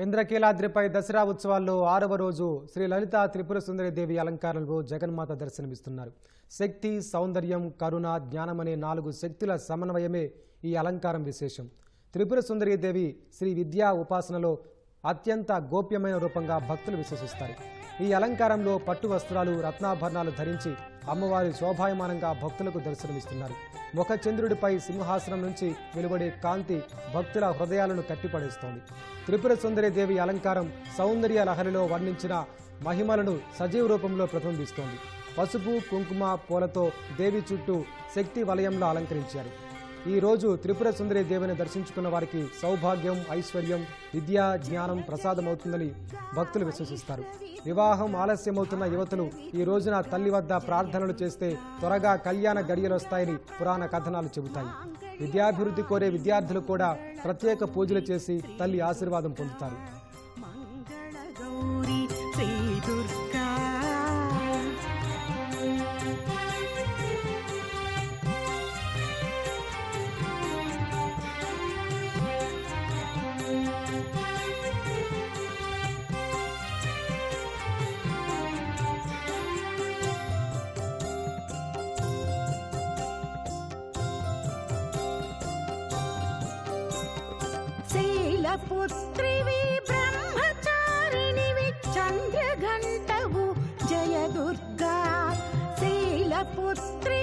ఇంద్రకీలాద్రిపై దసరా ఉత్సవాల్లో 6వ రోజు శ్రీ లలితా త్రిపుర సుందరి దేవి అలంకారంలో జగన్మాత దర్శనమిస్తున్నారు. శక్తి, సౌందర్యం, కరుణ, జ్ఞానమనే 4 శక్తుల సమన్వయమే ఈ అలంకారం విశేషం. త్రిపుర సుందరి దేవి శ్రీ విద్యా ఉపాసనలో అత్యంత గోప్యమైన రూపంగా భక్తులు విశ్వసిస్తారు. ఈ అలంకారంలో పట్టు వస్త్రాలు, రత్నాభరణాలు ధరించి అమ్మవారి శోభాయమానంగా భక్తులకు దర్శనమిస్తున్నారు. ముఖ చంద్రుడిపై సింహాసనం నుంచి వెలువడే కాంతి భక్తుల హృదయాలను కట్టిపడేస్తోంది. త్రిపుర సుందరి దేవి అలంకారం సౌందర్య లహరిలో వర్ణించిన మహిమలను సజీవ రూపంలో ప్రతిబింబిస్తోంది. పసుపు, కుంకుమ, పూలతో దేవి చుట్టూ శక్తి వలయంలో అలంకరించారు. ఈ రోజు త్రిపుర సుందరి దేవిని దర్శించుకున్న వారికి సౌభాగ్యం, ఐశ్వర్యం, విద్య, జ్ఞానం ప్రసాదమవుతుందని భక్తులు విశ్వసిస్తారు. వివాహం ఆలస్యమవుతున్న యువతులు ఈ రోజున తల్లి వద్ద ప్రార్థనలు చేస్తే త్వరగా కళ్యాణ గడియలొస్తాయని పురాణ కథనాలు చెబుతాయి. విద్యాభివృద్ధి కోరే విద్యార్థులు కూడా ప్రత్యేక పూజలు చేసి తల్లి ఆశీర్వాదం పొందుతారు. పుత్రివి బ్రహ్మచారిణివి చంద్రఘంటవు జయ దుర్గా శైలపుత్రి